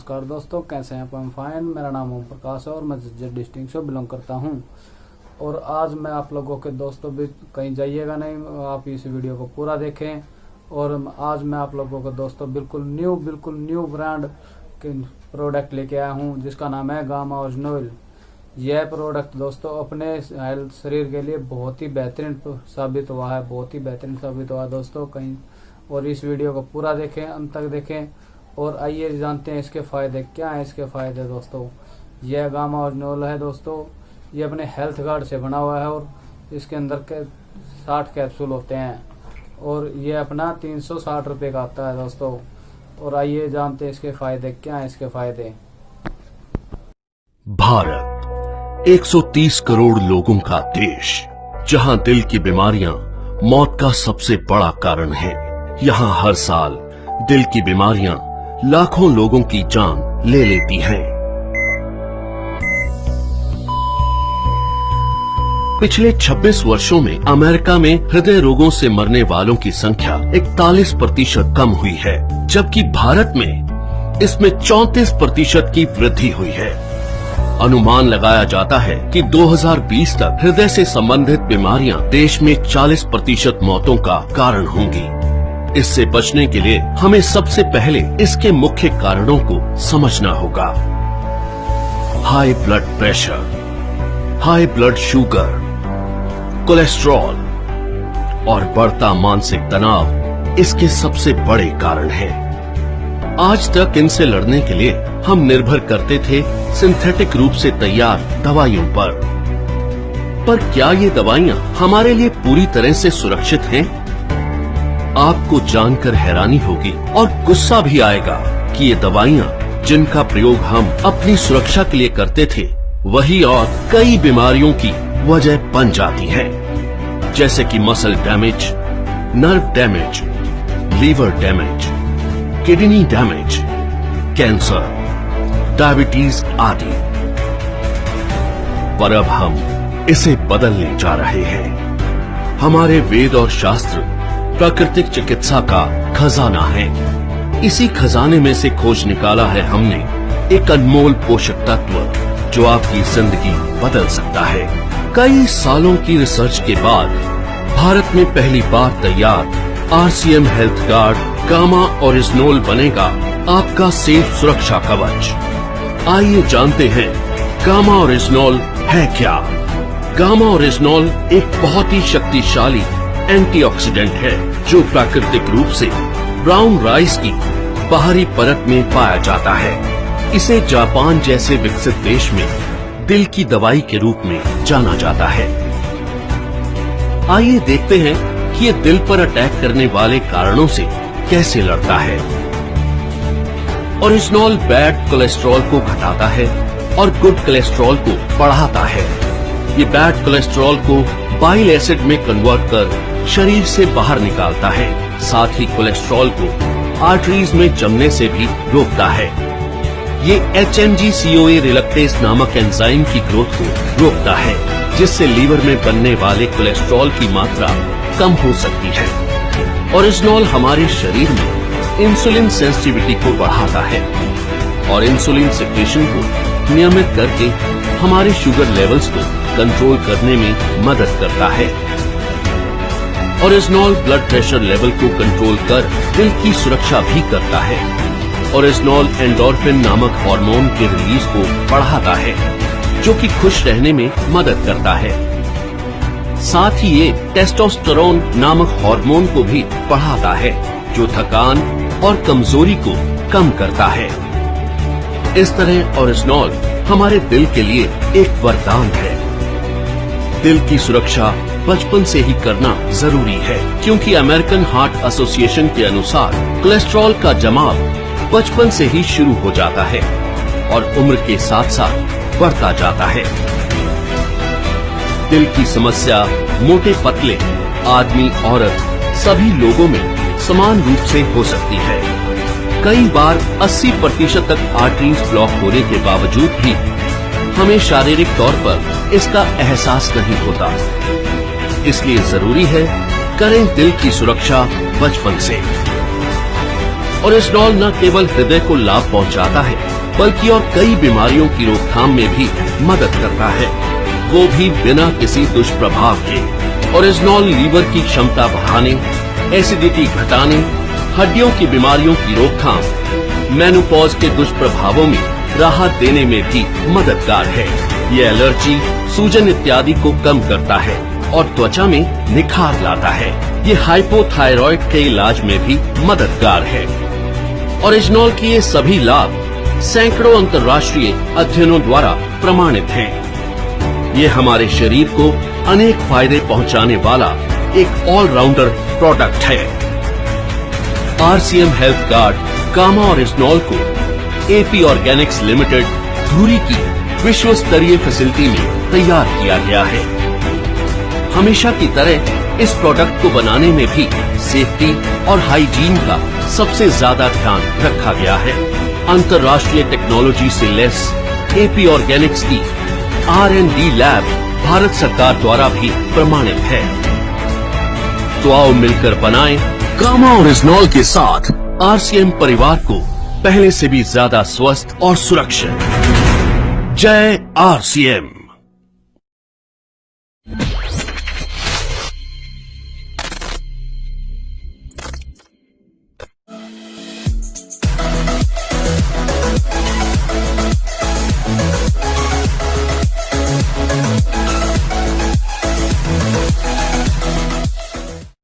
नमस्कार दोस्तों, कैसे हैं आप? फाइन। मेरा नाम ओम प्रकाश है और मैं जज्जर डिस्ट्रिक्ट से बिलोंग करता हूं। और आज मैं आप लोगों के दोस्तों भी कहीं जाइएगा नहीं, आप इस वीडियो को पूरा देखें। और आज मैं आप लोगों को दोस्तों बिल्कुल न्यू ब्रांड के प्रोडक्ट लेके आया हूं, जिसका नाम है गामा ओरिजिनल। यह प्रोडक्ट दोस्तों अपने हेल्थ शरीर के लिए बहुत ही बेहतरीन साबित हुआ है, दोस्तों कहीं। और इस वीडियो को पूरा देखें, अंत तक देखें और आइए जानते हैं इसके फायदे क्या हैं। इसके फायदे दोस्तों, यह गामा ओरिजिनल है दोस्तों, ये अपने हेल्थ गार्ड से बना हुआ है और इसके अंदर के 60 कैप्सूल होते हैं और ये अपना 360 रुपये का आता है दोस्तों। और आइए जानते हैं इसके फायदे क्या हैं। इसके फायदे, भारत 130 करोड़ लोगों का देश, जहां दिल की बीमारियां मौत का सबसे बड़ा कारण है। यहां हर साल दिल की बीमारियां लाखों लोगों की जान ले लेती हैं। पिछले 26 वर्षों में अमेरिका में हृदय रोगों से मरने वालों की संख्या 41% कम हुई है, जबकि भारत में इसमें 34% की वृद्धि हुई है। अनुमान लगाया जाता है कि 2020 तक हृदय से संबंधित बीमारियां देश में 40% मौतों का कारण होंगी। इससे बचने के लिए हमें सबसे पहले इसके मुख्य कारणों को समझना होगा। High blood pressure, high blood sugar, cholesterol और बढ़ता मानसिक तनाव इसके सबसे बड़े कारण हैं। आज तक इनसे लड़ने के लिए हम निर्भर करते थे सिंथेटिक रूप से तैयार दवाइयों पर क्या ये दवाइयां हमारे लिए पूरी तरह से सुरक्षित हैं? आपको जानकर हैरानी होगी और गुस्सा भी आएगा कि ये दवाइयां जिनका प्रयोग हम अपनी सुरक्षा के लिए करते थे, वही और कई बीमारियों की वजह बन जाती हैं, जैसे कि muscle damage, nerve damage, liver damage, kidney damage, cancer, diabetes आदि। पर अब हम इसे बदलने जा रहे हैं। हमारे वेद और शास्त्र प्राकृतिक चिकित्सा का खजाना है। इसी खजाने में से खोज निकाला है हमने एक अनमोल पोषक तत्व जो आपकी जिंदगी बदल सकता है। कई सालों की रिसर्च के बाद भारत में पहली बार तैयार RCM health guard gamma original बनेगा आपका सेफ सुरक्षा कवच। आइए जानते हैं गामा ओरिजिनल है क्या। गामा ओरिजिनल एक बहुत ही शक्तिशाली एंटीऑक्सीडेंट है जो प्राकृतिक रूप से ब्राउन राइस की बाहरी परत में पाया जाता है। इसे जापान जैसे विकसित देश में दिल की दवाई के रूप में जाना जाता है। आइए देखते हैं कि ये दिल पर अटैक करने वाले कारणों से कैसे लड़ता है। ओरिजिनल बैड कोलेस्ट्रॉल को घटाता है और गुड कोलेस्ट्रॉल को बढ़ाता है। ये बैड कोलेस्ट्रॉल को बाइल एसिड में कन्वर्ट कर शरीर से बाहर निकालता है। साथ ही कोलेस्ट्रॉल को आर्टरीज में जमने से भी रोकता है। ये HMG-CoA रिलक्टेस नामक एंजाइम की ग्रोथ को रोकता है, जिससे लीवर में बनने वाले कोलेस्ट्रॉल की मात्रा कम हो सकती है। ओरिजिनल हमारे शरीर में इंसुलिन सेंसिटिविटी को बढ़ाता है और इंसुलिन सिक्रेशन को नियमित करके हमारे शुगर लेवल्स को कंट्रोल करने में मदद करता है। ओरिजिनल ब्लड प्रेशर लेवल को कंट्रोल कर दिल की सुरक्षा भी करता है। ओरिजिनल एंडोर्फिन नामक हार्मोन के रिलीज को बढ़ाता है, जो कि खुश रहने में मदद करता है। साथ ही ये टेस्टोस्टेरोन नामक हार्मोन को भी बढ़ाता है, जो थकान और कमजोरी को कम करता है। इस तरह ओरिजिनल हमारे दिल के लिए एक वरदान है। दिल की सुरक्षा बचपन से ही करना जरूरी है, क्योंकि अमेरिकन हार्ट एसोसिएशन के अनुसार कोलेस्ट्रॉल का जमाव बचपन से ही शुरू हो जाता है और उम्र के साथ साथ बढ़ता जाता है। दिल की समस्या मोटे पतले आदमी औरत सभी लोगों में समान रूप से हो सकती है। कई बार 80% तक आर्टरीज ब्लॉक होने के बावजूद भी हमें शारीरिक तौर पर इसका एहसास नहीं होता। इसलिए जरूरी है करें दिल की सुरक्षा बचपन से। ओरिजिनॉल न केवल हृदय को लाभ पहुंचाता है बल्कि और कई बीमारियों की रोकथाम में भी मदद करता है, वो भी बिना किसी दुष्प्रभाव के। ओरिजिनॉल लीवर की क्षमता बढ़ाने, एसिडिटी घटाने, हड्डियों की बीमारियों की रोकथाम, मेनोपॉज के दुष्प्रभावों में राहत देने में भी मददगार है। ये एलर्जी, सूजन इत्यादि को कम करता है और त्वचा में निखार लाता है। ये हाइपोथायरॉइड के इलाज में भी मददगार है। ओरिजिनॉल के ये सभी लाभ सैकड़ों अंतर्राष्ट्रीय अध्ययनों द्वारा प्रमाणित हैं। ये हमारे शरीर को अनेक फायदे पहुंचाने वाला एक ऑलराउंडर प्रोडक्ट है। RCM हेल्थ गार्ड कामा ओरिजिनॉल को AP ऑर्गेनिक्स लिमिटेड धुरी की विश्व स्तरीय फैसिलिटी में तैयार किया गया है। हमेशा की तरह इस प्रोडक्ट को बनाने में भी सेफ्टी और हाइजीन का सबसे ज्यादा ध्यान रखा गया है। अंतर्राष्ट्रीय टेक्नोलॉजी से लैस AP ऑर्गेनिक्स की R&D लैब भारत सरकार द्वारा भी प्रमाणित है। तो आओ मिलकर बनाएं कामा ओरिजिनॉल के साथ RCM परिवार को पहले से भी ज्यादा स्वस्थ और सुरक्षित। जय RCM।